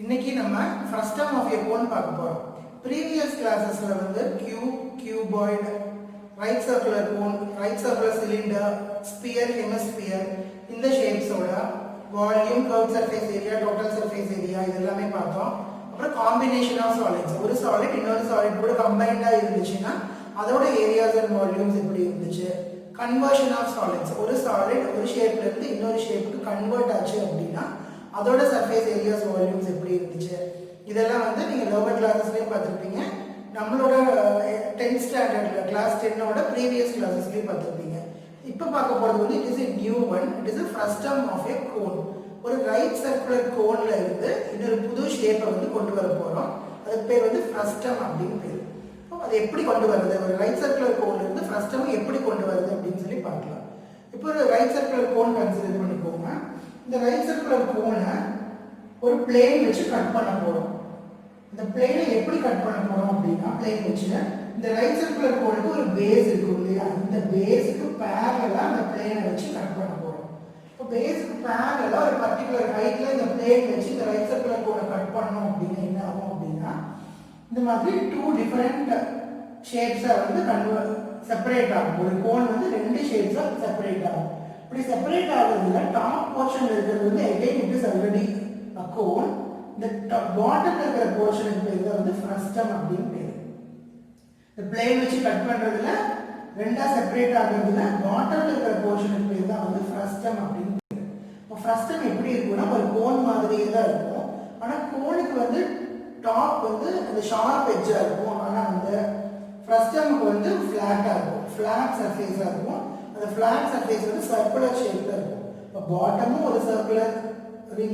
இன்னைக்கு நம்ம first term of a cone பார்க்க போறோம். Previous classes-ல வந்து cube, cuboid, right circular cone, right circular cylinder, sphere, hemisphere இந்த shapes-ஓட volume, curved surface area, total surface area இதெல்லாமே பார்த்தோம். அப்புறம் combination of solids. ஒரு solid இன்னொரு solid கூட combined-ஆ இருந்துச்சுன்னா அதோட areas and volumes எப்படி இருந்துச்சு? Conversion of solids. ஒரு solid ஒரு shape-ல இருந்து இன்னொரு shape-க்கு convert ஆச்சு அப்படின்னா அதோட surface areas volumes எப்படி இருந்துச்சு? இதெல்லாம் வந்து நீங்க lower classes-லயே பார்த்திருப்பீங்க. நம்மளோட 10th standard class 10 ஓட previous classes-லயே பார்த்திருப்பீங்க. இப்போ பார்க்க போறது வந்து it is a new one. It is a first term of a cone. ஒரு right circular cone-ல இருந்து இன்னொரு புது shape-ஐ வந்து கொண்டு வர போறோம். அதுக்கு பேர் வந்து first term அப்படினு பேர். அது எப்படி கொண்டு வரது? ஒரு right circular cone-ல இருந்து first term எப்படி கொண்டு வரது அப்படினு சொல்லி பார்க்கலாம். இப்போ ஒரு right circular cone கன்சிடர் பண்ணிக்கோங்க. இந்த ரைட் சர்க்குலர் கோனை ஒரு பிளேன் வச்சு கட் பண்ண போறோம். இந்த பிளேனை எப்படி கட் பண்ண போறோம் அப்படின்னா பிளேன் வச்சு இந்த ரைட் சர்க்குலர் கோனுக்கு ஒரு பேஸ் இருக்கும் இல்லையா, இந்த பேஸுக்கு பேரலா அந்த பிளேனை வச்சு கட் பண்ண போறோம். இப்போ பேஸுக்கு பேரலா ஒரு பர்டிகுலர் ஹைட்ல இந்த பிளேன் வச்சு இந்த ரைட் சர்க்குலர் கோனை கட் பண்ணோம் அப்படின்னா என்ன ஆகும் அப்படின்னா இந்த மாதிரி டூ டிஃபரெண்ட் ஷேப்ஸா வந்து செப்பரேட் ஆகும். ஒரு கோன் வந்து ரெண்டு ஷேப்ஸா செப்பரேட் ஆகும். இப்படி செப்பரேட் ஆகுறதுல டாப் போர்ஷன்ல இருக்கிறது வந்து again it is already a cone. இந்த பாட்டம்ல இருக்கிற போர்ஷனுக்கு பேர் தான் வந்து frustum அப்படின்னு பேர். இந்த பிளேன் வச்சு கட் பண்றதுல ரெண்டா செப்பரேட் ஆகுறதுல பாட்டம்ல இருக்கிற போர்ஷனுக்கு பேர் தான் வந்து frustum அப்படின்னு பேர். இப்போ frustum எப்படி இருக்கும்னா ஒரு கோன் மாதிரியே தான் இருக்கும். ஆனா கோனுக்கு வந்து டாப் வந்து அந்த ஷார்ப் எட்ஜா இருக்கும். ஆனா அந்த frustumக்கு வந்து ஃபிளாட்டா இருக்கும், ஃபிளாட் சர்ஃபேஸா இருக்கும். the flat surface வந்து circular shape ல இருக்கும். இப்போ பாட்டமும் ஒரு circular ring,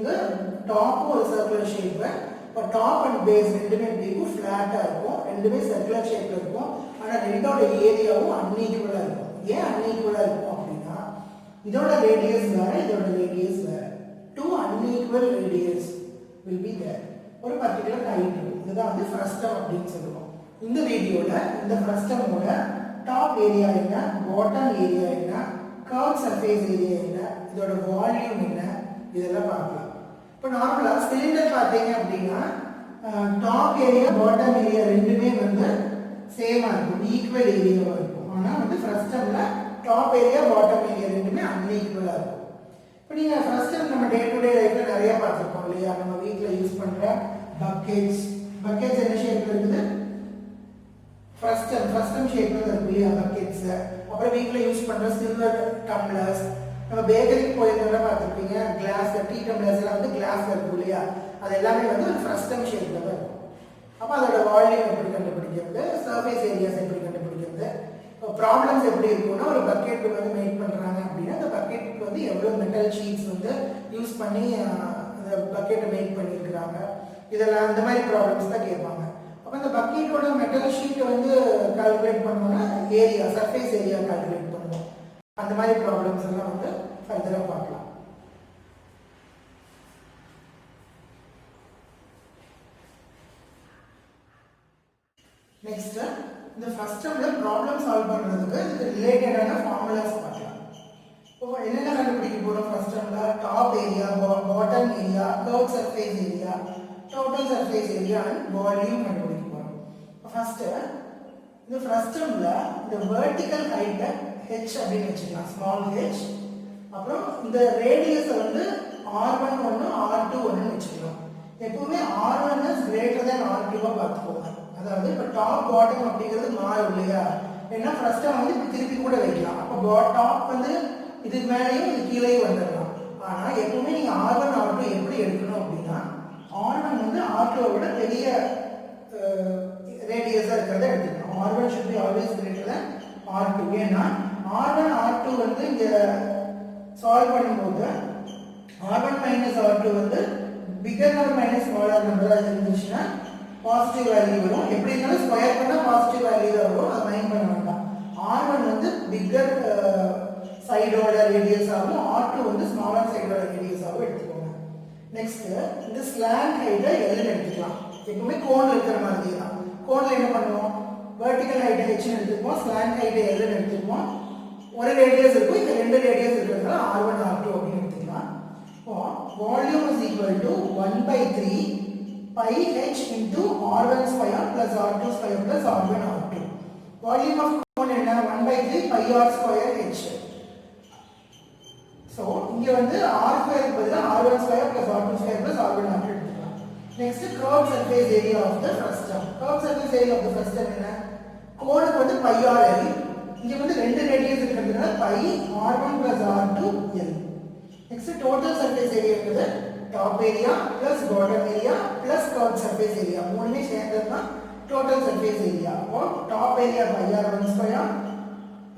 டாப்பும் ஒரு circular shape. இப்போ டாப் அண்ட் பேஸ் ரெண்டுமே எப்படி ஃபிளாட்டா இருக்கும், ரெண்டுமே circular shape ல இருக்கும். ஆனா ரெண்டோட ஏரியாவும் அன்ஈக்குவலா இருக்கும். ஏன் அன்ஈக்குவலா இருக்கும் அப்படின்னா இதோட ரேடியஸ் வேற, இதோட ரேடியஸ் வேற. two unequal radius will be there. ஒரு particular height இருக்கும். இதுதான் வந்து frustum அப்படின்னு சொல்லுவோம். இந்த வீடியோல இந்த frustum-ஓட டாப் ஏரியா என்ன, பாட்டம் ஏரியா என்ன, கர்வ் சர்ஃபேஸ் ஏரியா என்ன, இதோட வால்யூம் என்ன, இதெல்லாம் பார்க்கலாம். இப்போ நார்மலா சிலிண்டர் பார்த்தீங்க அப்படின்னா டாப் ஏரியா பாட்டம் ஏரியா ரெண்டுமே வந்து சேமா இருக்கும், ஈக்குவல் ஏரியாவா இருக்கும். ஆனா வந்து ஃப்ரஸ்டம்ல டாப் ஏரியா பாட்டம் ஏரியா ரெண்டுமே அன்ஈக்குவலா இருக்கும். இப்போ நீங்க ஃப்ரஸ்டம் நம்ம டே டு டே லைஃப்ல நிறைய பார்த்துருப்போம் இல்லையா? நம்ம வீட்டில் யூஸ் பண்ற பக்கெட்ஸ் என்ன ஷேப்ல இருக்குது? frustum ஷேப்ல இருக்குல்லையா பக்கெட்ஸ். அப்புறம் வீட்டில் யூஸ் பண்ற சில்வர் டம்ளர்ஸ், நம்ம பேக்கரிக்கு போயிருந்தா பார்த்துருப்பீங்க கிளாஸ் டீ டம்ளர்ஸ் எல்லாம் வந்து கிளாஸ்ல இருக்கும் இல்லையா, அது எல்லாமே வந்து ஒரு frustum ஷேப்ல தான் இருக்கும். அப்போ அதோட வால்யூம் எப்படி கண்டுபிடிக்கிறது, சர்ஃபேஸ் ஏரியாஸ் எப்படி கண்டுபிடிக்கிறது, இப்போ ப்ராப்ளம்ஸ் எப்படி இருக்கும்னா ஒரு பக்கெட் வந்து மேக் பண்றாங்க அப்படின்னா அந்த பக்கெட்டுக்கு வந்து எவ்வளவு மெட்டல் ஷீட்ஸ் வந்து யூஸ் பண்ணி அந்த பக்கெட்டை மேக் பண்ணியிருக்கிறாங்க, இதெல்லாம் இந்த மாதிரி ப்ராப்ளம்ஸ் தான் கேட்பாங்க. அப்போ இந்த பக்கெட்டோட மெட்டல் ஷீட்டை வந்து கால்குலேட் பண்ணோம்னா ஏரியா, சர்ஃபேஸ் ஏரியா கால்குலேட் பண்ணுவோம். அந்த மாதிரி ப்ராப்ளம்ஸ் எல்லாம் வந்து ஃபர்தரா பார்க்கலாம். நெக்ஸ்ட் இந்த ஃப்ரஸ்டம்ல ப்ராப்ளம் சால்வ் பண்றதுக்கு இதுக்கு ரிலேட்டடான ஃபார்முலாஸ் பார்க்கலாம். இப்போ என்னென்ன கண்டுபிடிக்க போறோம்? ஃப்ரஸ்டம்ல top area, bottom area, curve surface area, total surface area and volume கண்டுபிடிக்க போறோம். ஃபர்ஸ்ட் இந்த ஃப்ரஸ்டம்ல இந்த வெர்டிகல் ஹைட்டை h அப்படின்னு வச்சுக்கலாம், ஸ்மால் h. அப்புறம் இந்த ரேடியஸை வந்து r1 ஒன்று r2 ஒன்று வச்சுக்கலாம். எப்பவுமே r1 is greater than r2 பார்த்துக்கோங்க. அதாவது இப்போ டாப் பாட்டம் அப்படிங்கிறது மாறும் இல்லையா, ஏன்னா ஃப்ரஸ்டம் வந்து இப்படி திருப்பி கூட வைக்கலாம். அப்போ டாப் வந்து இது மேலேயும் இது கீழேயும் வந்துடலாம். ஆனால் எப்பவுமே நீங்கள் r1 r2 எப்படி எடுக்கணும் அப்படின்னா r1 வந்து r2 விட பெரிய ரேடியஸா இருக்கிறத எடுத்துக்கணும். r1 should be always greater than r2. ஏன்னா r1 r2 வந்து இங்க சால்வ் பண்ணும்போது r1 minus r2 வந்து bigger number minus smaller number இருந்துச்சுன்னா பாசிட்டிவ் வேல்யூ வரும். எப்படி இருந்தாலும் ஸ்கொயர் பண்ணா பாசிட்டிவ் வேல்யூ தான் வரும், அதை மைண்ட் பண்ண வேண்டாம். r1 வந்து பிக்கர் சைடோட ரேடியஸ் ஆகும், r2 வந்து ஸ்மாலர் சைடோட ரேடியஸ் ஆகும் எடுத்துக்கோங்க. நெக்ஸ்ட் இந்த ஸ்லாண்ட் ஹைட்டை எல்னு எடுத்துக்கலாம். எப்பவுமே கோன்ல இருக்கிற மாதிரி தான். கோன்ல என்ன பண்ணுவோம்? வெர்டிகல் ஹைட்டை h எடுத்துப்போம், ஸ்லாண்ட் ஹைட்டை எல்னு எடுத்துப்போம். ஒரு ரேடியஸ் இருக்கும், இந்த ரெண்டு ரேடியஸ் இருக்கிறதுனால r1 r2 அப்படின்னு எடுத்துக்கலாம். இப்போ volume is equal to 1/3 pi h into r1 square plus r2 square plus r1 r2. Volume of cone என்ன 1 by 3 pi r square h. So இங்க வந்து r square பதிலா r1 square plus r2 square plus r1 r2 எடுத்துக்கலாம். Next curved surface area of the frustum. Curved surface area of the frustum என்ன கோனுக்கு வந்து pi r l. இங்க வந்து ரெண்டு radius இருக்கிறதுனால pi r1 plus r2 l. Next total surface area இருக்குது top area plus bottom area plus curved surface area மூணுமே சேர்ந்ததுதான் total surface area. அப்போ top area pi r1 square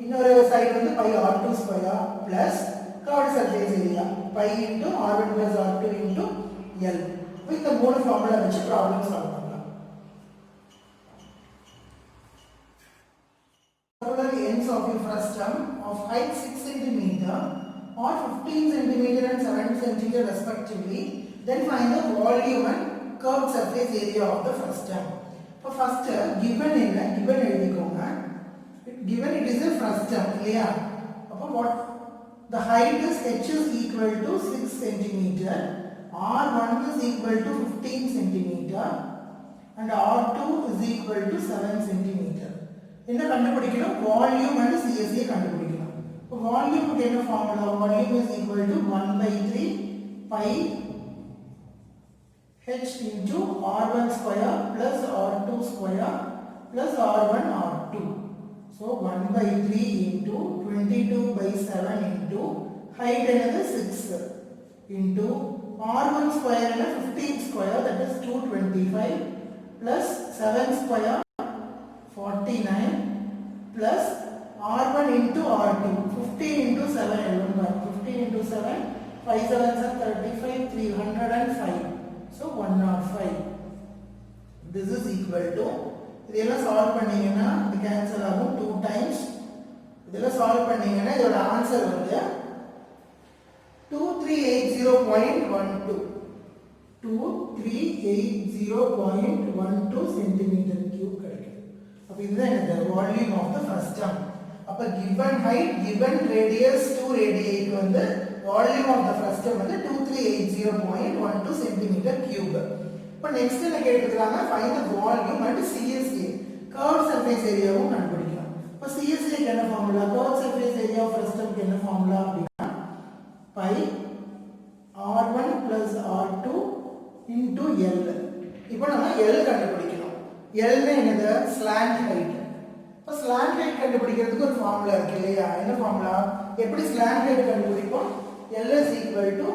இன்னொரு சைடு வந்து pi r2 square plus curved surface area pi into r1 plus r2 into l. இந்த மூணு formula வச்சு problem solve பண்ணலாம். Circular ends of a frustum of height 6 cm or 15 cm and 7 cm respectively, then find the volume and curved surface area of the frustum. For first given என்ன given எழுதிக்கோங்க. Given it is a frustum இல்லையா? அப்போ what the height is h is equal to 6 cm, r1 is equal to 15 cm and r2 is equal to 7 cm. என்ன கண்டுபிடிக்கணும்? Volume and CSA கண்டுபிடிக்கணும். இப்போ வால்யூமுக்கு என்ன formula? Volume is equal to 1 by 3 pi h into r1 square plus r2 square plus r1 r2. So 1 by 3 into 22 by 7 into height another 6 into r1 square and 15 square, that is 225 plus 7 square 49 plus r1 into r2 15 into 7 15 into 7 5 7s are 35 305. So 105. This is equal to இதெல்லாம் solve பண்ணீங்கன்னா இது cancel ஆகும் 2 times. இதெல்லாம் solve பண்ணீங்கன்னா இதோட answer வந்து 2380.12 2380.12 centimetre cube கிடைக்கும். அப்ப இதுதான் இந்த வால்யூம் ஆஃப் தி frustum. அப்ப given height given radius 2 radii க்கு வந்து வால்யூம் ஆஃப் தி frustum வந்து 2380.12 சென்டிமீட்டர் கியூப். இப்போ நெக்ஸ்ட் என்ன கேட்டிருக்காங்க? Find the volume and CSA curved surface ஏரியாவும் கண்டுபிடிக்கணும். இப்போ CSA க்கு என்ன formula? Curved surface area of frustum க்கு என்ன ஃபார்முலா அப்படினா pi r1 plus r2 into l. இப்போ நம்ம l கண்டுபிடிக்கணும். l னா என்னது? Slant height. இப்போ ஸ்லாண்ட் ஹைட் கண்டுபிடிக்கிறதுக்கு ஒரு ஃபார்முலா இருக்கு இல்லையா? என்ன ஃபார்முலா? எப்படி ஸ்லாண்ட் ஹைட் கண்டுபிடிப்போம்? l is equal to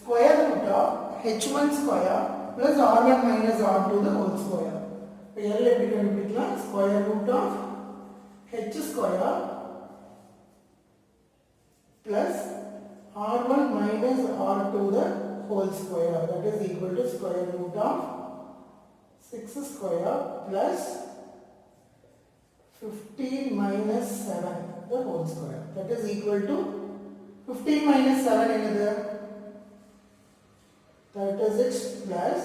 square root of h1 square plus r1 minus r2 the whole square. இப்போ l எப்படி கண்டுபிடிக்கலாம்? square root of h square plus r1 minus r2 the whole square, that is equal to square root of 6 square plus 15 minus 7 the whole square, that is equal to 15 minus 7 என்னது? 36 plus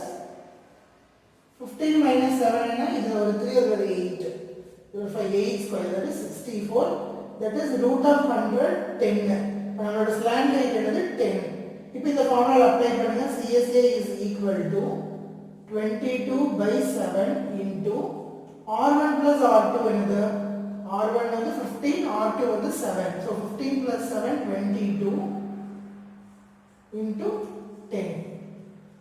15 minus 7 என்ன? இது ஒரு 3 over 8, ஒரு 5 8 square, that is 64, that is root of 100 10. நம்மளோட slant height என்னது? 10. இப்போ இந்த formula apply பண்ணுங்க. CSA is equal to 22 by 7 into r1 plus r2 என்னது? r1 வந்து 15, r2 வந்து 7. So 15 plus 7 22 into 10.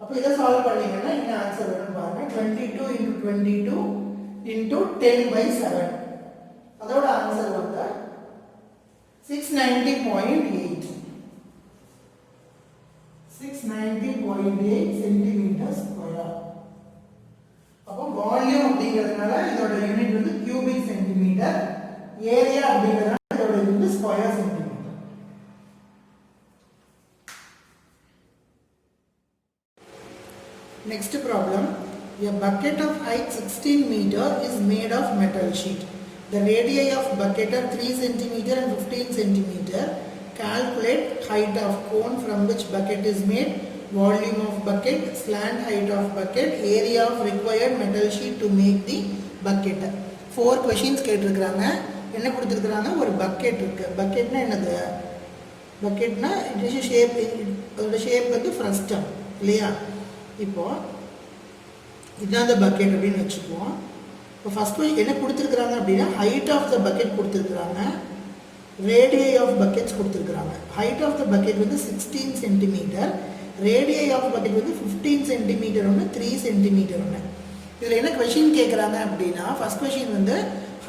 அப்போ இதை சால்வ் பண்ணீங்கன்னா என்ன ஆன்சர் வரும் பாருங்க. 22 into 22 into 10 by 7. அதோட ஆன்சர் வந்து 690.8. 690.8 சென்டிமீட்டர் ஸ்கொயர். அப்போ வால்யூம் அப்படிங்கிறதுனால இதோட யூனிட் வந்து கியூபிக் சென்டிமீட்டர், ஏரியா அப்படிங்கிறதுனால இதோட unit square centimetre. Next problem, a bucket of height 16 meter is made of metal sheet. The radii of bucket are 3 cm and 15 cm. Calculate height of cone from which bucket is made, volume of bucket, slant height of bucket, area of required metal sheet to make the bucket. 4 questions கேட்டிருக்காங்க. என்ன கொடுத்திருக்காங்க? ஒரு bucket இருக்கு. bucketனா என்னது? bucketனா it is a shape, அதோட shape வந்து frustum இல்லையா? இப்போ இதுதான் அந்த பக்கெட் அப்படின்னு வச்சுக்குவோம். இப்போ ஃபர்ஸ்ட் என்ன கொடுத்துருக்குறாங்க அப்படின்னா ஹைட் ஆஃப் த பக்கெட் கொடுத்துருக்குறாங்க, ரேடியை ஆஃப் பக்கெட்ஸ் கொடுத்துருக்குறாங்க. ஹைட் ஆஃப் த பக்கெட் வந்து 16 சென்டிமீட்டர், ரேடியை ஆஃப் பக்கெட் வந்து 15 சென்டிமீட்டர் ஒன்று, 3 சென்டிமீட்டர் ஒன்று. இதில் என்ன கொஷின் கேட்குறாங்க அப்படின்னா ஃபர்ஸ்ட் கொஷின் வந்து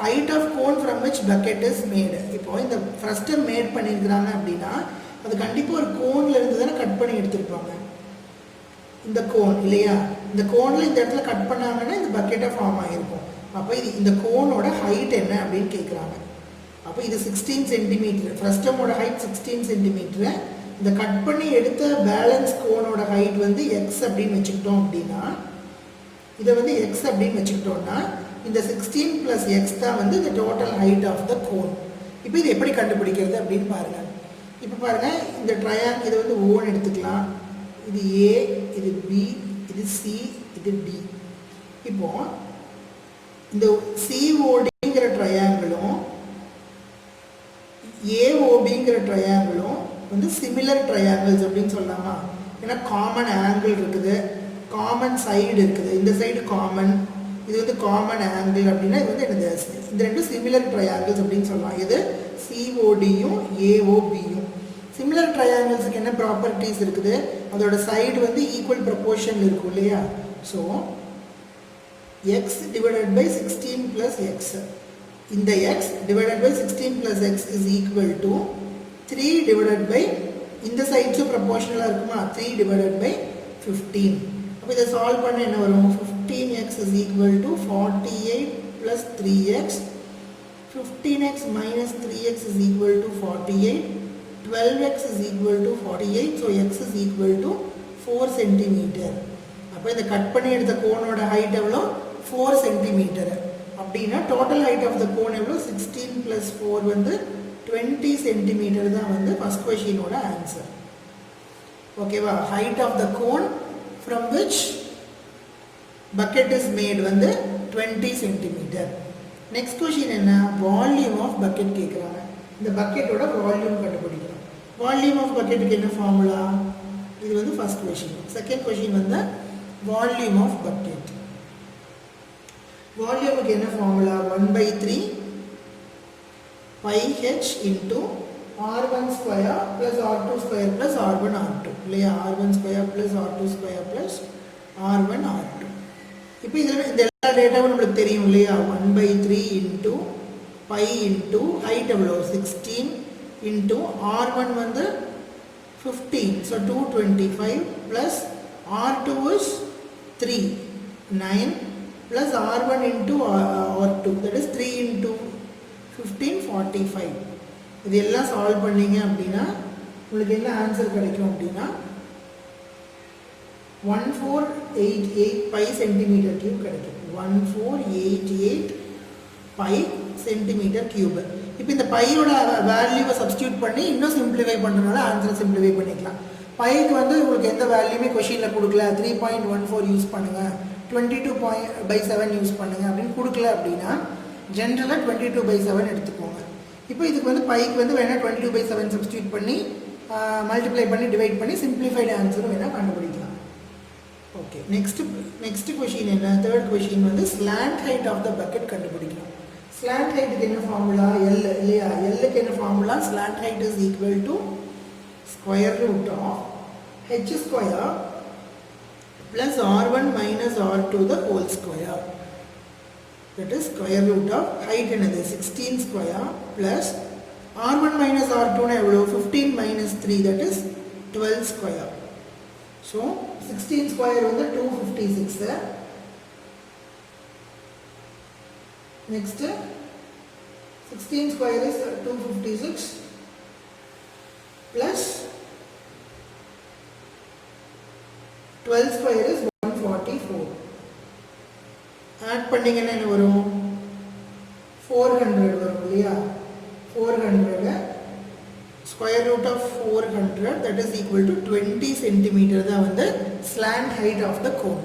height of cone from which bucket is made. இப்போ இந்த ஃப்ரஸ்டர் மேட் பண்ணியிருக்கிறாங்க அப்படின்னா அது கண்டிப்பாக ஒரு கோனில் இருந்து தானே கட் பண்ணி எடுத்துருப்பாங்க. இந்த கோன் இல்லையா, இந்த கோனில் இந்த இடத்துல கட் பண்ணாங்கன்னா இந்த பக்கெட்டாக ஃபார்ம் ஆகிருக்கும். அப்போ இது இந்த கோனோட ஹைட் என்ன அப்படின்னு கேட்குறாங்க. அப்போ இது 16 சென்டிமீட்டர், ஃப்ரஸ்டமோட ஹைட் 16 சென்டிமீட்டரு. இந்த கட் பண்ணி எடுத்த பேலன்ஸ் கோனோட ஹைட் வந்து எக்ஸ் அப்படின்னு வச்சுக்கிட்டோம் அப்படின்னா, இதை வந்து எக்ஸ் அப்படின்னு வச்சுக்கிட்டோம்னா இந்த 16 + எக்ஸ் தான் வந்து இந்த total height of the cone. இப்போ இது எப்படி கண்டுபிடிக்கிறது அப்படின்னு பாருங்கள். இப்போ பாருங்கள், இந்த ட்ரையாங்கிள் இது வந்து ஓன்னு எடுத்துக்கலாம், இது ஏ, இது பி, இது சி, இது டி. இப்போ இந்த சிஓடிங்கிற ட்ரையாங்கிளும் ஏஓபிங்கிற ட்ரையாங்கிளும் வந்து சிமிலர் ட்ரையாங்கிள்ஸ் அப்படின்னு சொல்லலாமா? ஏன்னா காமன் ஆங்கிள் இருக்குது, காமன் சைடு இருக்குது, இந்த சைடு காமன், இது வந்து காமன் ஆங்கிள் அப்படின்னா இது வந்து என்னது, இந்த ரெண்டும் சிமிலர் ட்ரையாங்கிள்ஸ் அப்படின்னு சொல்லலாம். இது சிஓடியும் ஏஓபியும். சிமிலர் ட்ரையாங்கிள்ஸுக்கு என்ன ப்ராப்பர்ட்டிஸ் இருக்குது, அதோட சைடு வந்து ஈக்குவல் ப்ரொபோர்ஷனில் இருக்கும் இல்லையா. So x divided by 16 + x, இந்த x divided by 16 + x is equal to 3 divided by இந்த சைட்ஸும் ப்ரொபோர்ஷனலாக இருக்குமா, 3 டிவைடட் பை 15. அப்போ இதை சால்வ் பண்ண என்ன வரும், 15x is equal to 48 plus 3x, 15x minus 3x is equal to 48, 12x is equal to 48, so x is equal to 4 centimeter. அப்போ இந்த கட் பண்ணி எடுத்த கோனோட ஹைட் எவ்வளோ, 4 சென்டிமீட்டர். அப்படின்னா total height of the cone எவ்வளோ, 16 + 4 வந்து 20 சென்டிமீட்டர் தான் வந்து ஃபர்ஸ்ட் கொஷினோட ஆன்சர். ஓகேவா, height of the cone from which bucket is made வந்து 20 centimeter. next question என்ன, volume of bucket கேட்குறாங்க. இந்த பக்கெட்டோட வால்யூம் கண்டுபிடிக்கிறோம். வால்யூம் ஆஃப் பக்கெட்டுக்கு என்ன ஃபார்முலா, இது வந்து ஃபர்ஸ்ட் கொஷின். செகண்ட் கொஷின் வந்து வால்யூம் ஆஃப் பக்கெட். வால்யூமுக்கு என்ன formula, 1/3 πh into r1 square plus r2 square plus r1 r2 இல்லையா, r1 square plus r2 square plus r1 r2. இப்போ இதில் இந்த எல்லா டேட்டாவும் நம்மளுக்கு தெரியும் இல்லையா, 1/3 into pi into height எவ்வளோ 16 into r1 வந்து 15, so 225 plus r2 is 3 9 plus r1 into r2 that is 3 into 15 45. இது எல்லாம் சால்வ் பண்ணீங்க அப்படின்னா உங்களுக்கு என்ன ஆன்சர் கிடைக்கும் அப்படின்னா 1488 பை சென்டிமீட்டர் கியூப் கிடைக்கும். 1488 பை சென்டிமீட்டர் கியூப். இப்போ இந்த பையோட வேல்யூவை சப்ஸ்டியூட் பண்ணி இன்னும் சிம்பிளிஃபை பண்ணுறதுனால ஆன்சரை சிம்பிளிஃபை பண்ணிக்கலாம். பைக்கு வந்து உங்களுக்கு எந்த வேல்யூமே கொஷினில் கொடுக்கல, 3.14 யூஸ் பண்ணுங்கள், 22/7 யூஸ் பண்ணுங்கள் அப்படின்னு கொடுக்கல அப்படின்னா ஜென்ரலாக 22/7 எடுத்துக்கோங்க. இப்போ இதுக்கு வந்து பைக்கு வந்து வேணால் 22/7 சப்ஸ்டியூட் பண்ணி மல்டிப்ளை பண்ணி டிவைட் பண்ணி சிம்பிளிஃபைடு ஆன்சரும் வேணால் கண்டுபிடிக்கலாம். ஓகே, நெக்ஸ்ட் கொஷின் என்ன, தேர்ட் கொஷின் வந்து slant height of the bucket கண்டுபிடிக்கலாம். ஸ்லாண்ட் ஹைட்டுக்கு என்ன ஃபார்முலா, எல் இல்லையா, எல்லுக்கு என்ன formula, slant height is equal to square root of h square plus r1 minus r2 the whole square. that is square root of height என்னது 16 square plus r1 minus r2 na எவ்வளோ 15 minus 3 that is 12 square. so 16 square வந்து 256. next 16 square is 256 plus 12 square is 144. Add பண்ணிங்கன்னா என்ன வரும், 400 வரும் இல்லையா. 400 square root of 400 that is equal to 20 centimetre தான் வந்து slant height of the cone.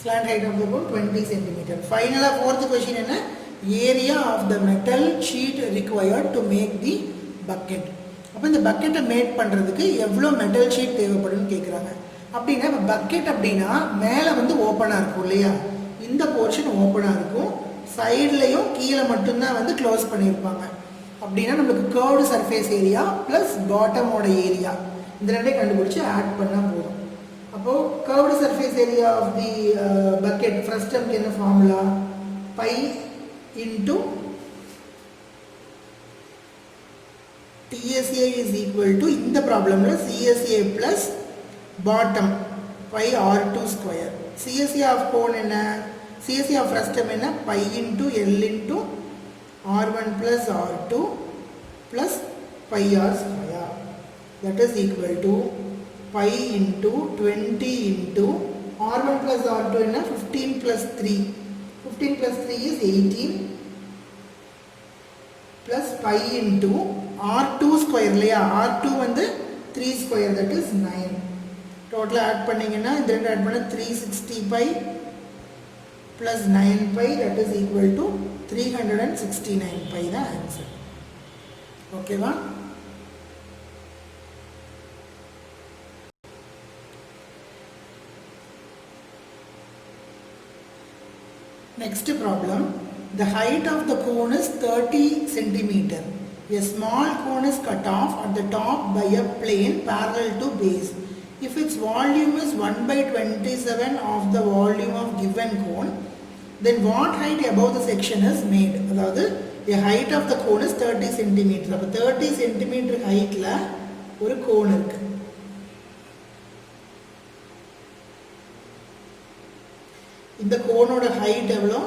Slant height of the cone 20 centimetre. ஃபைனலாக fourth question என்ன, area of the metal sheet required to make the bucket. அப்போ இந்த பக்கெட்டை make பண்ணுறதுக்கு எவ்வளோ metal sheet தேவைப்படும்னு கேட்குறாங்க. அப்படின்னா இப்போ பக்கெட் அப்படின்னா மேலே வந்து ஓப்பனாக இருக்கும் இல்லையா, இந்த போர்ஷன் ஓப்பனாக இருக்கும், சைட்லேயும் கீழே மட்டும்தான் வந்து க்ளோஸ் பண்ணியிருப்பாங்க. அப்படின்னா நம்மளுக்கு கர்வ்டு சர்ஃபேஸ் ஏரியா ப்ளஸ் பாட்டமோட ஏரியா இந்த ரெண்டையும் கண்டுபிடிச்சி ஆட் பண்ணால் போதும். அப்போது curved surface area of the bucket first டேர்ம்க்கு என்ன formula, pi into TSA is equal to இந்த ப்ராப்ளம்ல CSA plus bottom pi R2 square. CSA of cone என்ன, CSA of first term என்ன, pi into L into R1 plus R2 plus pi R square, that is equal to pi into 20 into R1 plus R2 என்ன 15 plus 3, 15 plus 3 is 18 plus pi into R2 square இல்லையா, R2 வந்து 3 square, that is 9. Total add பண்ணிங்கன்னா இந்த ரெண்டு add பண்ண 360 pi plus 9 pi, that is equal to 369 pi தான் answer. ஓகேவா? Next problem, the height of the cone is 30 centimeter. A small cone is cut off at the top by a plane parallel to base. If its volume is 1 by 27 of the volume of given cone, then what height above the section is made? அதாவது the height of the cone is 30 centimeter. அப்போ 30 centimeter ஹைட்டில் ஒரு cone இருக்கு. இந்த கோனோட height எவ்வளோ,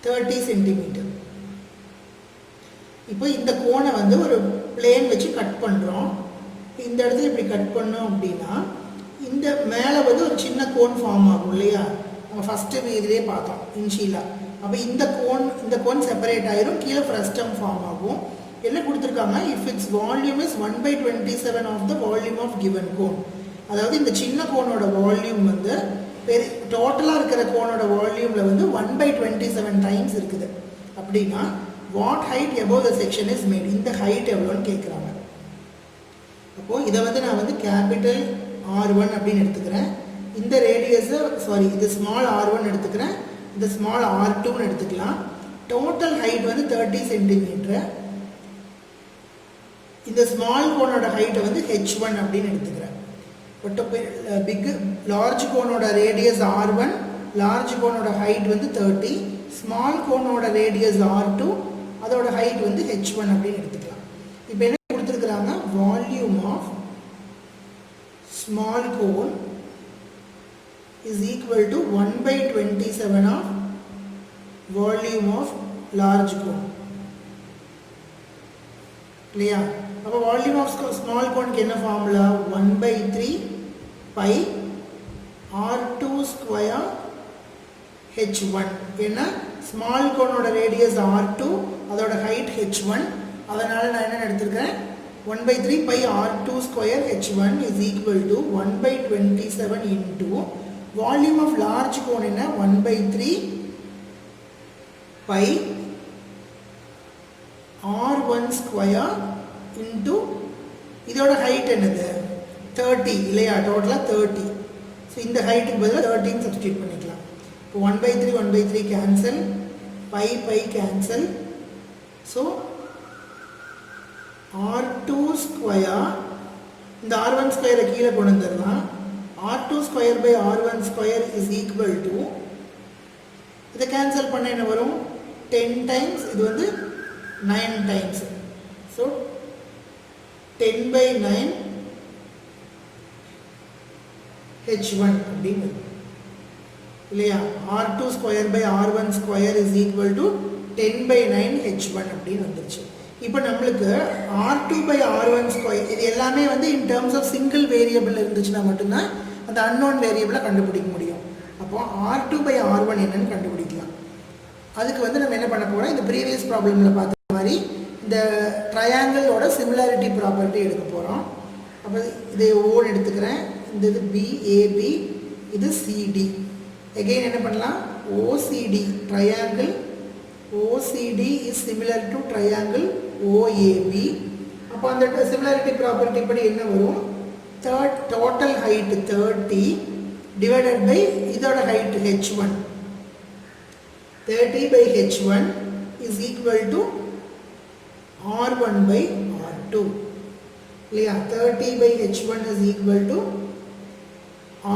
30 centimeter. இப்போ இந்த கோனை வந்து ஒரு பிளேன் வச்சு கட் பண்ணுறோம். இந்த இடத்துல இப்படி கட் பண்ணோம் அப்படின்னா இந்த மேலே வந்து ஒரு சின்ன கோன் ஃபார்ம் ஆகும் இல்லையா, நம்ம ஃபஸ்ட்டு இதிலே பார்த்தோம் இன்ஷியலாக. அப்போ இந்த கோன் செப்பரேட் ஆயிரும், கீழே ஃப்ரஸ்டம் ஃபார்ம் ஆகும். என்ன கொடுத்துருக்காங்க, if its volume is 1 by 27 of the volume of given cone. அதாவது இந்த சின்ன கோனோட வால்யூம் வந்து டோட்டலாக இருக்கிற கோனோட வால்யூமில் வந்து 1 by 27 டைம்ஸ் இருக்குது. அப்படின்னா what height above the section is made, இந்த ஹைட் எவ்வளோன்னு கேட்குறாங்க. அப்போது இதை வந்து நான் வந்து கேபிட்டல் R1 அப்படின்னு எடுத்துக்கிறேன். இந்த ரேடியஸை இது ஸ்மால் R1 எடுத்துக்கிறேன், இந்த ஸ்மால் R2ன்னு எடுத்துக்கலாம். டோட்டல் ஹைட் வந்து 30 சென்டிமீட்டர். இந்த ஸ்மால் கோனோட ஹைட்டை வந்து H1 அப்படின்னு எடுத்துக்கிறேன். லார்ஜ் கோனோட ரேடியஸ் R1, லார்ஜ் கோனோட ஹைட் வந்து 30, ஸ்மால் கோனோட ரேடியஸ் R2, அதோட ஹைட் வந்து H1 அப்படின்னு எடுத்துக்கலாம். இப்போ என்ன கொடுத்துருக்குறாங்க, volume of small cone is equal to 1 by 27 of volume of large cone இல்லையா. அப்போ வால்யூம் ஆஃப் ஸ்மால் கோனுக்கு என்ன formula, 1 by 3 pi R2 square H1. ஏன்னா ஸ்மால் கோனோட ரேடியஸ் R2, அதோட ஹைட் H1, அதனால் நான் என்ன எடுத்திருக்கேன், 1 by 3 pi R2 square H1 is equal to 1 by 27 into volume of large cone என்ன 1 by 3 pi R1 square into இதோட height என்னது 30 இல்லையா, டோட்டலாக 30. ஸோ இந்த ஹைட்டுக்கு பதிலாக 13 சப்ஸ்டியூட் பண்ணிக்கலாம். இப்போ 1 by 3 1 by 3 cancel, pi cancel. So R2 square, இந்த R1 ஸ்கொயரை கீழே கொண்டு வந்துடலாம். R2 square by R1 square is equal to, இதை கேன்சல் பண்ண என்ன வரும், 10 டைம்ஸ், இது வந்து 9 டைம்ஸ். ஸோ 10 by 9 H1 அப்படின்னு இல்லையா. R2 square by R1 square is equal to 10 by 9 H1 அப்படின்னு வந்துருச்சு. இப்போ நம்மளுக்கு R2 by R1 ஸ்கொயர் இது எல்லாமே வந்து in terms of single variable இருந்துச்சுன்னா மட்டும்தான் அந்த அன்னோன் வேரியபிளை கண்டுபிடிக்க முடியும். அப்போ R2 by R1 என்னன்னு கண்டுபிடிக்கலாம். அதுக்கு வந்து நம்ம என்ன பண்ண போகிறோம், இந்த ப்ரீவியஸ் ப்ராப்ளமில் பார்த்த மாதிரி இந்த ட்ரையாங்கிளோட சிமிலாரிட்டி ப்ராப்பர்ட்டி எடுக்க போகிறோம். அப்போ இதை ஓன் எடுத்துக்கிறேன், இந்த இது BAB, இது CD. எகெயின் என்ன பண்ணலாம், OCD, triangle OCD is similar to triangle OAB. அப்போ அந்த சிமிலாரிட்டி ப்ராப்பர்ட்டி படி என்ன வரும், total height 30 divided by இதோட height h1. 30 by h1 is equal to r1 by r2. இல்லையா 30 by h1 is equal to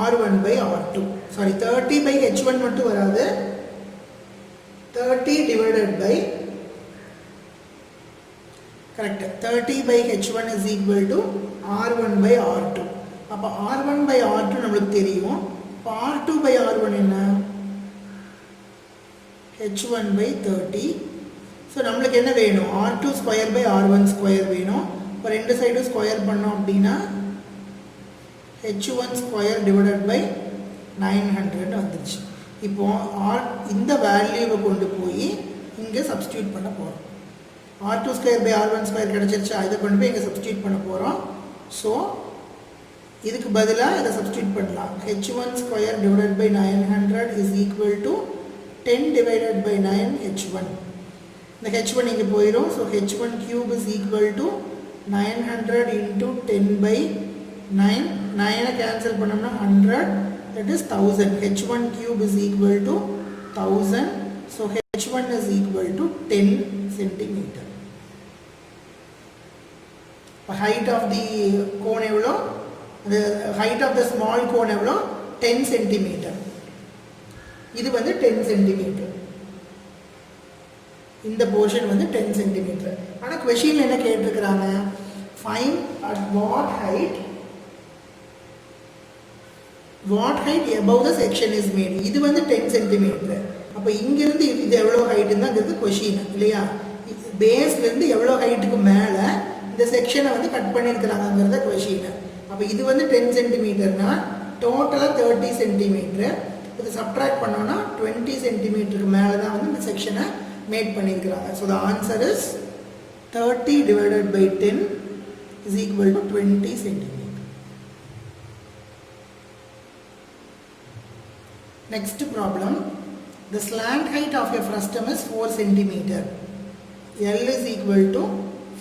r1 by r2. Sorry, 30 by h1 மட்டும் வராது, 30 divided by, correct, 30 by h1 is equal to r1 by r2. அப்போ r1 by r2 நம்மளுக்கு தெரியும். இப்போ r2 by r1 என்ன? h1 by 30. So நம்மளுக்கு என்ன வேணும்? r2 square by r1 square வேணும். இப்போ ரெண்டு சைடும் ஸ்கொயர் பண்ணோம் அப்படின்னா h1 ஸ்கொயர் டிவைடட் பை 900 வந்துருச்சு. இப்போ இந்த வேல்யூவை கொண்டு போய் இங்கே சப்ஸ்டியூட் பண்ண போகிறோம். r2 square by r1 square கிடச்சிருச்சா, இதை கொண்டு போய் இங்கே சப்ஸ்டியூட் பண்ண போகிறோம். ஸோ இதுக்கு பதிலாக இதை சப்ஸ்டியூட் பண்ணலாம். h1 square divided by 900 is equal to 10 divided by 9 h1. இந்த h1 இங்கே போயிடும். So h1 cube is equal to 900 into 10 by 9. 9 cancel பண்ணோம்னா 100, that is 1000. h1 cube is equal to 1000. So h1 is equal to 10 centimeter. The height of the cone எவ்வளோ? The height of the small cone எவ்வளோ? 10 centimeter. இது வந்து 10 centimeter. இந்த portion வந்து 10 centimeter. ஆனால் question என்ன கேட்டிருக்கிறாங்க? Find at what height above the section is made. இது வந்து 10 centimeter. அப்போ இங்கிருந்து இது எவ்வளோ ஹைட்டுன்னு தான் கொஷின் இல்லையா? பேஸ்லேருந்து எவ்வளோ ஹைட்டுக்கு மேலே இந்த செக்ஷனை வந்து கட் பண்ணியிருக்கிறாங்கிறத கொஷின். அப்போ இது வந்து 10 சென்டிமீட்டர்னா டோட்டலாக 30 சென்டிமீட்டர். இது சப்ட்ராக்ட் பண்ணோன்னா 20 சென்டிமீட்டருக்கு மேலே தான் வந்து இந்த செக்ஷனை மேட் பண்ணியிருக்கிறாங்க. So the answer is 30 divided by 10 is equal to 20 centimeter. Next problem, the slant height of a frustum is 4 centimeter. L is equal to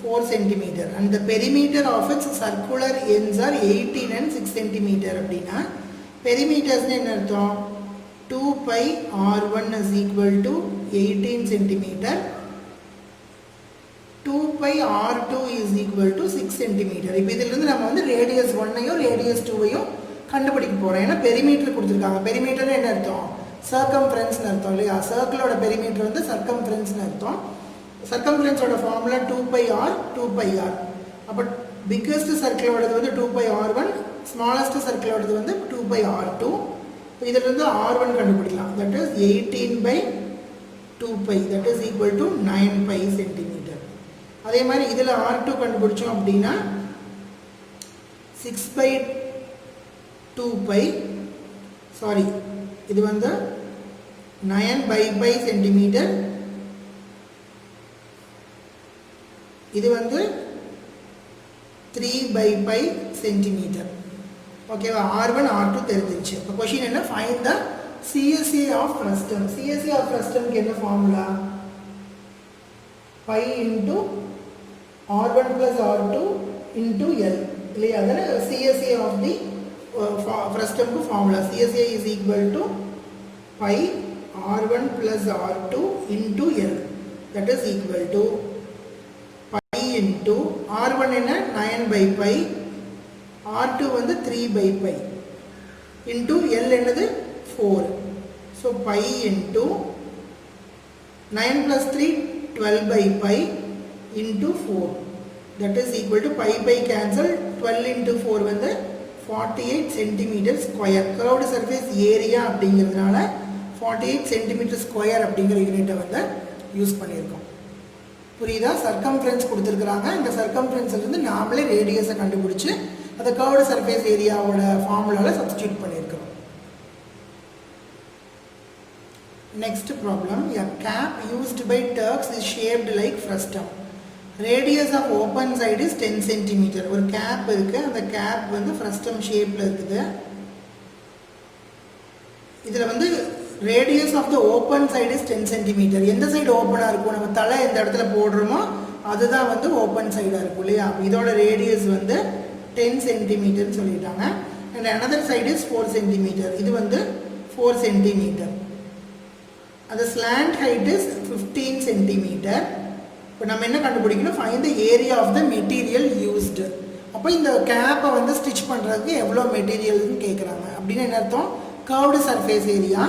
4 centimeter and the perimeter of its circular ends are 18 and 6 centimeter. அப்படின்னா perimeters என்ன அர்த்தம்? 2 pi r1 is equal to 18 centimeter. 2 pi r2 is equal to 6 centimeter. இப்போ இதிலிருந்து நம்ம வந்து radius 1ஐயும் radius 2ஐயும் கண்டுபிடிக்க போகிறோம். ஏன்னா பெரிமீட்டர் கொடுத்துருக்காங்க. பெரிமீட்டர் என்ன அர்த்தம்? சர்க்கம்ஃபரன்ஸ்னு அர்த்தம் இல்லையா? சர்க்கிளோட பெரிமீட்டர் வந்து சர்க்கம்ஃபரன்ஸ்னு அர்த்தம். சர்க்கம்ஃபரன்ஸோட formula 2 pi r 2 pi r. அப்போ பிக்கஸ்ட் சர்க்கிளோடது வந்து 2 pi r1, ஸ்மாலஸ்ட் சர்க்கிளோடது வந்து 2 pi r2. இப்போ இதிலிருந்து r1 கண்டுபிடிக்கலாம். That is 18 by 2 pi, that is equal to 9 pi centimeter. அதே மாதிரி இதில் r2 கண்டுபிடிச்சோம் அப்படின்னா 6 by 2 pi, சாரி இது வந்து 9 by pi சென்டிமீட்டர். இது வந்து 3 by pi சென்டிமீட்டர். ஓகேவா? r1 r2 தெரிஞ்சிருச்சு. இப்போ கொஷின் என்ன? Find the CSA of frustum. CSA ஆஃப் ஃப்ரஸ்டம்க்கு என்ன formula? pi into r1 plus r2 into L இல்லையா? அதனால் CSA ஆஃப் தி ஃப்ரஸ்டம்க்கு formula CSA is equal to pi r1 plus r2 into L, that is equal to pi into r1 என்ன? 9 by pi, r2 வந்து 3 by pi into L என்னது? 4. So pi into 9 plus 3 12 by pi into 4, that is equal to pi cancel, 12 into 4 வந்து 48 centimeter square. Curved surface area அப்படிங்கிறதுனால 48 centimeter square அப்படிங்கிற யூனிட்டை வந்து use பண்ணியிருக்கோம். புரியுதா? சர்க்கம்ஃபரன்ஸ் கொடுத்துருக்குறாங்க. இந்த சர்க்கம்ஃபரன்ஸ்லேருந்து நாமளே ரேடியஸை கண்டுபிடிச்சி அதை கர்வ்டு சர்ஃபேஸ் ஏரியாவோட ஃபார்முலாவில் சப்ஸ்டியூட் பண்ணியிருக்கிறோம். Next problem, a cap used by Turks is shaped like frustum. Radius of open side is 10 cm. ஒரு கேப் இருக்கு. அந்த கேப் வந்து frustum ஷேப்ல இருக்குது. இதில் வந்து radius of the open side is 10 cm. எந்த சைடு ஓப்பனாக இருக்கும்? நம்ம தலை எந்த இடத்துல போடுறோமோ அதுதான் வந்து ஓப்பன் சைடாக இருக்கும் இல்லையா? இதோட ரேடியஸ் வந்து 10 சென்டிமீட்டர் சொல்லிட்டாங்க. and another side is 4 centimeter. இது வந்து 4 centimeter. the slant height is 15 centimeter. இப்போ நம்ம என்ன கண்டுபிடிக்கணும்? find the area of the material used. அப்போ இந்த கேப்பை வந்து ஸ்டிச் பண்ணுறதுக்கு எவ்வளோ மெட்டீரியல்னு கேட்குறாங்க. அப்படின்னு என்ன அர்த்தம்? கர்வ்டு சர்ஃபேஸ் ஏரியா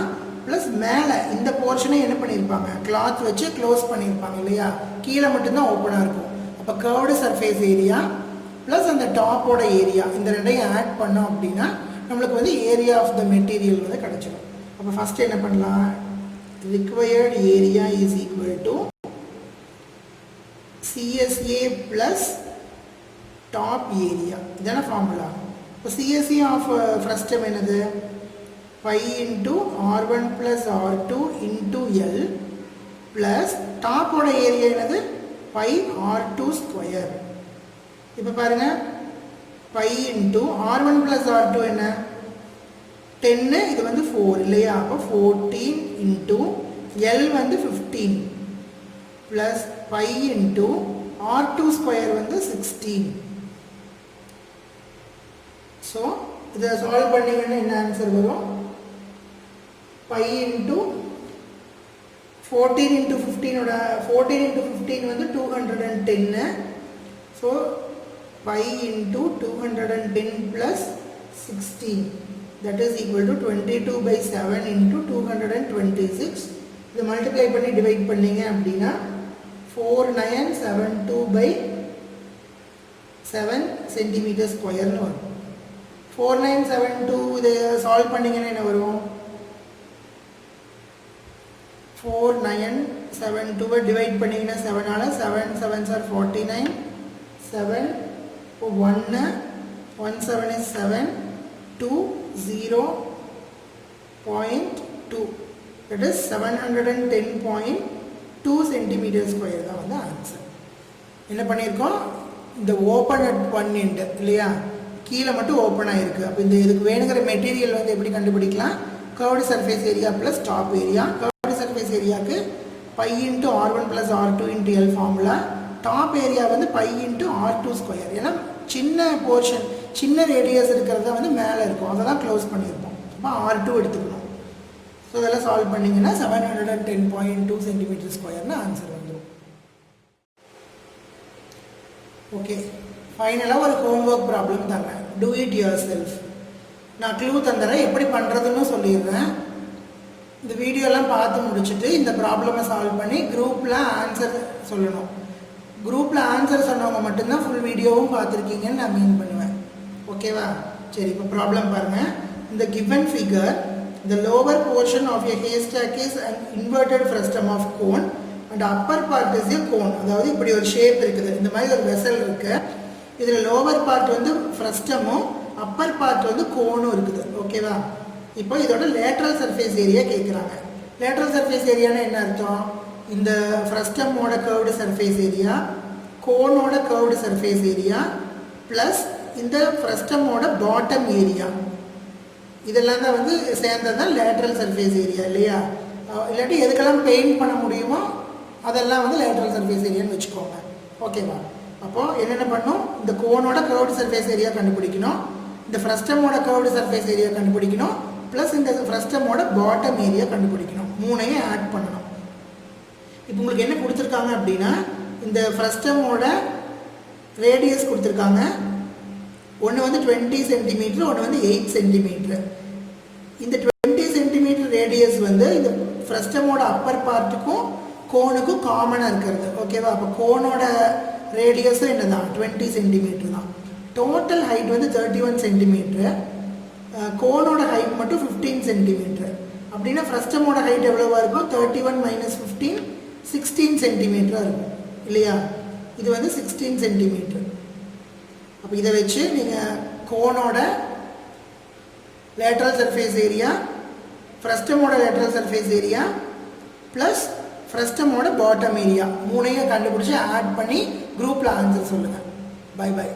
ப்ளஸ் மேலே இந்த போர்ஷனை என்ன பண்ணியிருப்பாங்க? கிளாத் வச்சு க்ளோஸ் பண்ணியிருப்பாங்க இல்லையா? கீழே மட்டும்தான் ஓப்பனாக இருக்கும். அப்போ கர்வ்டு சர்ஃபேஸ் ஏரியா ப்ளஸ் அந்த டாப்போட ஏரியா இந்த ரெண்டையும் ஆட் பண்ணோம் அப்படின்னா நம்மளுக்கு வந்து ஏரியா ஆஃப் த மெட்டீரியல் வந்து கிடச்சிடும். அப்போ ஃபஸ்ட்டு என்ன பண்ணலாம்? Required area is equal to CSA plus top area. இதான ஃபார்முலா. இப்போ CSA ஆஃப் ஃபர்ஸ்ட் டைம் என்னது? Pi into R1 plus R2 into L plus டாப்போட ஏரியா என்னது? Pi R2 square. இப்போ பாருங்கள், by into R1 plus R2 என்ன? 10, இது வந்து 4 இல்லையா? அப்போ 14 இன்ட்டு L வந்து 15 plus pi into R2 square வந்து 16. ஸோ இதை சால்வ் பண்ணிங்கன்னா என்ன ஆன்சர் வரும்? பை இன்ட்டு 14 இன்ட்டு 15ஓட 14 இன்ட்டு 15 வந்து 210. So pi into 210 plus 16 that is equal to 22/7 into 226. இதை மல்டிப்ளை பண்ணி டிவைட் பண்ணிங்க அப்படின்னா 4972/7 சென்டிமீட்டர் ஸ்கொயர்னு வரும். 4972 இதை சால்வ் பண்ணிங்கன்னா என்ன வரும்? 4972 டிவைட் பண்ணிங்கன்னா 7ஆல் 7 7s are 49. 7 1 1 7 is 7 2 0.2 that is 710.2 centimetre square தான் வந்து ஆன்சர். என்ன பண்ணியிருக்கோம்? இந்த ஓப்பன் அட் ஒன் எண்ட் இல்லையா? கீழே மட்டும் ஓப்பன் ஆகிருக்கு. அப்போ இந்த இதுக்கு வேணுங்கிற மெட்டீரியல் வந்து எப்படி கண்டுபிடிக்கலாம்? Curved surface area plus top area. Curved surface ஏரியாவுக்கு pi into R1 plus R2 into L formula. Top area வந்து பை இன்ட்டு R2 ஸ்கொயர். ஏன்னா சின்ன போர்ஷன் சின்ன ரேடியஸ் இருக்கிறத வந்து மேலே இருக்கும், அதை தான் க்ளோஸ் பண்ணியிருப்போம். அப்போ R2 எடுத்துக்கணும். ஸோ இதெல்லாம் சால்வ் பண்ணிங்கன்னா 710.2 சென்டிமீட்டர் ஸ்கொயர்னு ஆன்சர் வந்துடும். ஓகே, ஃபைனலாக ஒரு ஹோம்ஒர்க் ப்ராப்ளம் தரேன். Do it your self. நான் க்ளூ தந்துடுறேன், எப்படி பண்ணுறதுன்னு சொல்லிடுறேன். இந்த வீடியோலாம் பார்த்து முடிச்சுட்டு இந்த ப்ராப்ளமை சால்வ் பண்ணி குரூப்பில் ஆன்சர் சொல்லணும். குரூப்பில் ஆன்சர் சொன்னவங்க மட்டும்தான் ஃபுல் வீடியோவும் பார்த்துருக்கீங்கன்னு நான் மீன் பண்ணுவேன். ஓகேவா? சரி, இப்போ ப்ராப்ளம் பாருங்கள். இந்த given figure, the lower portion of a haystack is an inverted frustum of cone and upper part is a cone. அதாவது இப்படி ஒரு ஷேப் இருக்குது, இந்த மாதிரி ஒரு வெசல் இருக்குது. இதில் லோவர் பார்ட் வந்து ஃப்ரஸ்டமும் அப்பர் பார்ட் வந்து கோனும் இருக்குது. ஓகேவா? இப்போ இதோட லேட்ரல் சர்ஃபேஸ் ஏரியா கேட்குறாங்க. லேட்ரல் சர்ஃபேஸ் ஏரியானா என்ன அர்த்தம்? இந்த ஃப்ரஸ்டமோட கர்வ்டு சர்ஃபேஸ் ஏரியா, கோனோட கர்வ்டு சர்ஃபேஸ் ஏரியா ப்ளஸ் இந்த ஃப்ரஸ்டமோட பாட்டம் ஏரியா, இதெல்லாம் தான் வந்து சேர்ந்தது தான் லேட்ரல் சர்ஃபேஸ் ஏரியா இல்லையா? இல்லாட்டி எதுக்கெல்லாம் பெயிண்ட் பண்ண முடியுமோ அதெல்லாம் வந்து லேட்ரல் சர்ஃபேஸ் ஏரியான்னு வச்சுக்கோங்க. ஓகேவா? அப்போது என்னென்ன பண்ணும்? இந்த கோனோட கர்வ்டு சர்ஃபேஸ் ஏரியா கண்டுபிடிக்கணும், இந்த ஃப்ரஸ்டமோட கர்வ்டு சர்ஃபேஸ் ஏரியா கண்டுபிடிக்கணும், ப்ளஸ் இந்த ஃப்ரஸ்டமோட பாட்டம் ஏரியா கண்டுபிடிக்கணும். மூணையும் ஆட் பண்ணணும். இப்போ உங்களுக்கு என்ன கொடுத்துருக்காங்க அப்படின்னா, இந்த ஃப்ரஸ்டமோட ரேடியஸ் கொடுத்துருக்காங்க. ஒன்று வந்து 20 சென்டிமீட்டர், ஒன்று வந்து 8 சென்டிமீட்டர். இந்த 20 சென்டிமீட்டர் ரேடியஸ் வந்து இந்த ஃப்ரஸ்டமோட அப்பர் பார்ட்டுக்கும் கோனுக்கும் காமனாக இருக்கிறது. ஓகேவா? அப்போ கோனோட ரேடியஸும் என்ன தான்? 20 சென்டிமீட்டர் தான். டோட்டல் ஹைட் வந்து 31 சென்டிமீட்டர். கோனோட ஹைட் மட்டும் 15 சென்டிமீட்டர். அப்படின்னா ஃப்ரஸ்டமோட ஹைட் எவ்வளோவா இருக்கும்? 31 - 15 16 சென்டிமீட்டராக இருக்கும் இல்லையா? இது வந்து 16 சென்டிமீட்டர். அப்போ இதை வச்சு நீங்கள் கோனோட லேட்ரல் சர்ஃபேஸ் ஏரியா, ஃப்ரஸ்டமோட லேட்ரல் சர்ஃபேஸ் ஏரியா ப்ளஸ் ஃப்ரஸ்டமோட பாட்டம் ஏரியா மூணையும் கண்டுபிடிச்சி ஆட் பண்ணி குரூப்பில் ஆன்சர் சொல்லுங்கள். Bye by.